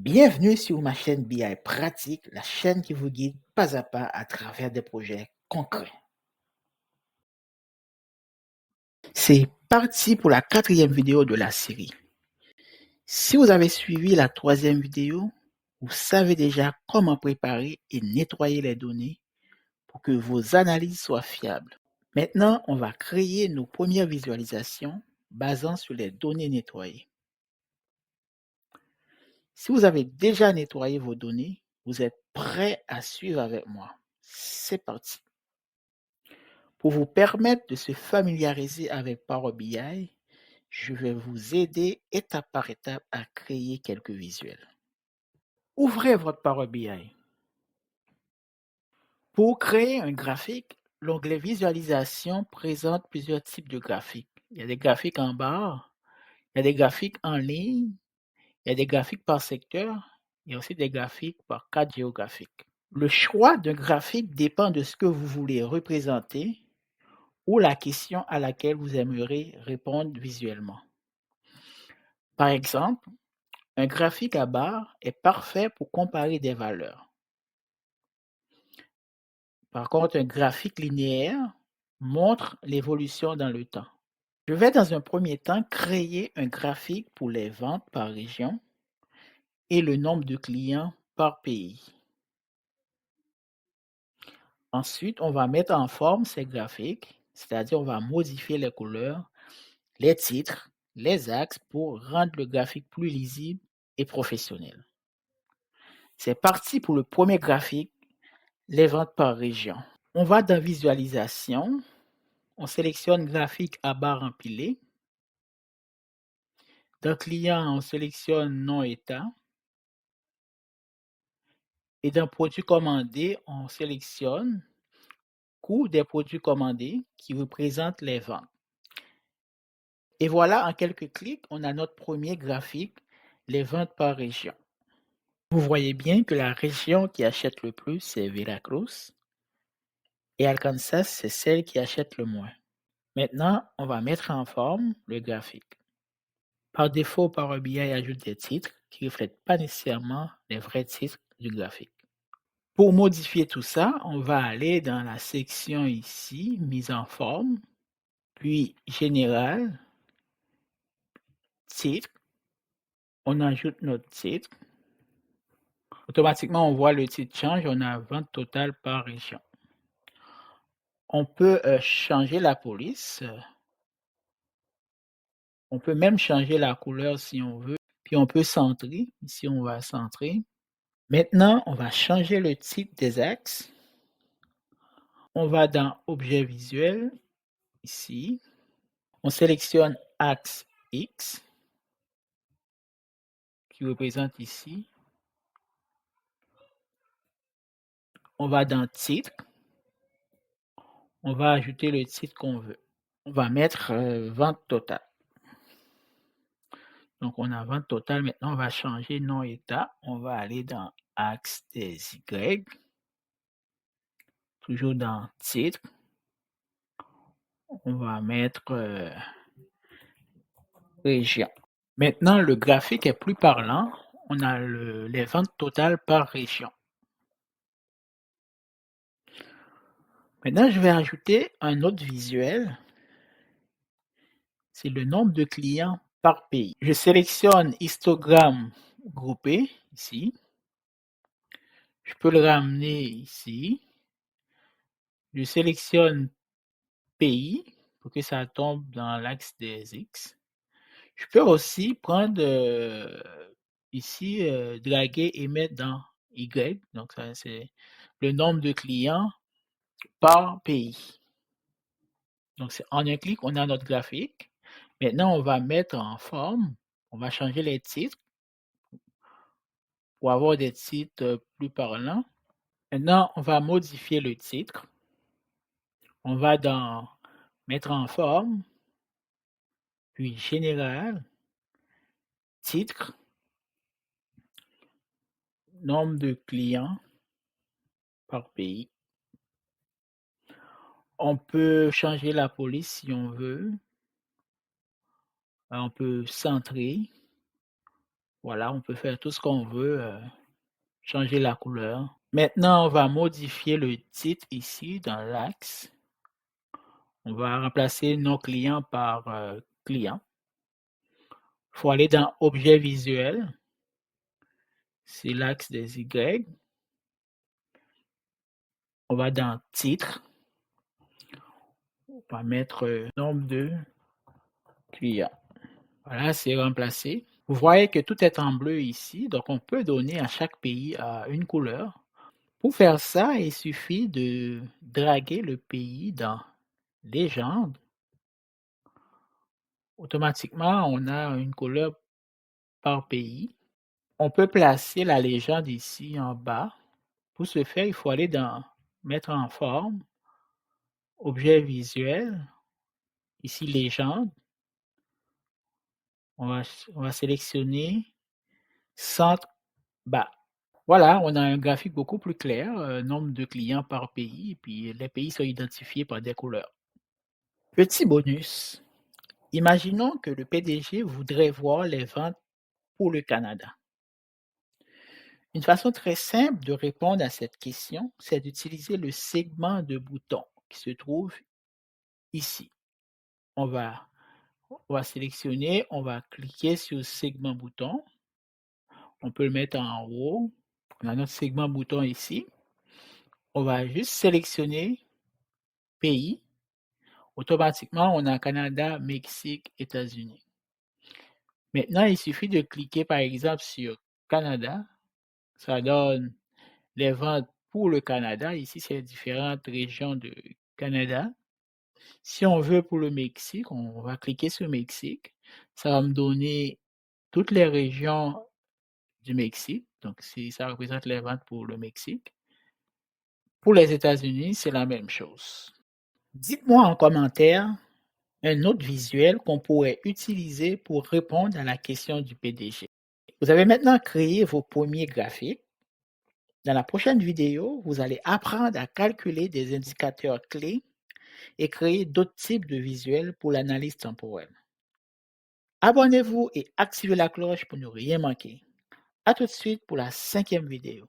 Bienvenue sur ma chaîne BI Pratique, la chaîne qui vous guide pas à pas à travers des projets concrets. C'est parti pour la quatrième vidéo de la série. Si vous avez suivi la troisième vidéo, vous savez déjà comment préparer et nettoyer les données pour que vos analyses soient fiables. Maintenant, on va créer nos premières visualisations basant sur les données nettoyées. Si vous avez déjà nettoyé vos données, vous êtes prêt à suivre avec moi. C'est parti. Pour vous permettre de se familiariser avec Power BI, je vais vous aider étape par étape à créer quelques visuels. Ouvrez votre Power BI. Pour créer un graphique, l'onglet Visualisation présente plusieurs types de graphiques. Il y a des graphiques en barre, il y a des graphiques en ligne, il y a des graphiques par secteur, il y a aussi des graphiques par cadre géographique. Le choix d'un graphique dépend de ce que vous voulez représenter ou la question à laquelle vous aimeriez répondre visuellement. Par exemple, un graphique à barres est parfait pour comparer des valeurs. Par contre, un graphique linéaire montre l'évolution dans le temps. Je vais dans un premier temps créer un graphique pour les ventes par région et le nombre de clients par pays. Ensuite, on va mettre en forme ces graphiques, c'est-à-dire on va modifier les couleurs, les titres, les axes pour rendre le graphique plus lisible et professionnel. C'est parti pour le premier graphique, les ventes par région. On va dans Visualisation, on sélectionne Graphique à barres empilées. Dans Client, on sélectionne Nom État. Et dans Produits commandés, on sélectionne Coût des produits commandés qui représente les ventes. Et voilà, en quelques clics, on a notre premier graphique, les ventes par région. Vous voyez bien que la région qui achète le plus, c'est Veracruz. Et Arkansas, c'est celle qui achète le moins. Maintenant, on va mettre en forme le graphique. Par défaut, Power BI ajoute des titres qui ne reflètent pas nécessairement les vrais titres du graphique. Pour modifier tout ça, on va aller dans la section ici, mise en forme, puis général, titre. On ajoute notre titre. Automatiquement, on voit le titre change. On a vente totale par région. On peut changer la police. On peut même changer la couleur si on veut. Puis on peut centrer. Ici, on va centrer. Maintenant, on va changer le type des axes. On va dans Objet visuel, ici. On sélectionne axe X, qui représente ici. On va dans Titre. On va ajouter le titre qu'on veut. On va mettre Vente totale. Donc, on a vente totale. Maintenant, on va changer nom état. On va aller dans axe des Y. Toujours dans Titre. On va mettre Région. Maintenant, le graphique est plus parlant. On a les ventes totales par région. Maintenant, je vais ajouter un autre visuel. C'est le nombre de clients par pays. Je sélectionne histogramme groupé ici. Je peux le ramener ici. Je sélectionne pays pour que ça tombe dans l'axe des X. Je peux aussi prendre ici, draguer et mettre dans Y. Donc, ça, c'est le nombre de clients par pays. Donc, en un clic, on a notre graphique. Maintenant, on va mettre en forme. On va changer les titres pour avoir des titres plus parlants. Maintenant, on va modifier le titre. On va dans Mettre en forme, puis Général, Titre, Nombre de clients par pays. On peut changer la police si on veut. On peut centrer. Voilà, on peut faire tout ce qu'on veut, changer la couleur. Maintenant, on va modifier le titre ici dans l'axe. On va remplacer nom client par, client. Il faut aller dans objet visuel, c'est l'axe des Y. On va dans titre. On va mettre, nombre de clients. Voilà, c'est remplacé. Vous voyez que tout est en bleu ici, donc on peut donner à chaque pays, une couleur. Pour faire ça, il suffit de draguer le pays dans légende. Automatiquement, on a une couleur par pays. On peut placer la légende ici en bas. Pour ce faire, il faut aller dans mettre en forme, objet visuel, ici légende. On va sélectionner centre bas. Voilà, on a un graphique beaucoup plus clair, nombre de clients par pays et puis les pays sont identifiés par des couleurs. Petit bonus, imaginons que le PDG voudrait voir les ventes pour le Canada. Une façon très simple de répondre à cette question, c'est d'utiliser le segment de bouton qui se trouve ici. On va sélectionner, on va cliquer sur segment bouton. On peut le mettre en haut. On a notre segment bouton ici. On va juste sélectionner pays. Automatiquement, on a Canada, Mexique, États-Unis. Maintenant, il suffit de cliquer par exemple sur Canada. Ça donne les ventes pour le Canada. Ici, c'est les différentes régions de Canada. Si on veut pour le Mexique, on va cliquer sur Mexique. Ça va me donner toutes les régions du Mexique. Donc, ça représente les ventes pour le Mexique. Pour les États-Unis, c'est la même chose. Dites-moi en commentaire un autre visuel qu'on pourrait utiliser pour répondre à la question du PDG. Vous avez maintenant créé vos premiers graphiques. Dans la prochaine vidéo, vous allez apprendre à calculer des indicateurs clés et créer d'autres types de visuels pour l'analyse temporelle. Abonnez-vous et activez la cloche pour ne rien manquer. À tout de suite pour la 5e vidéo.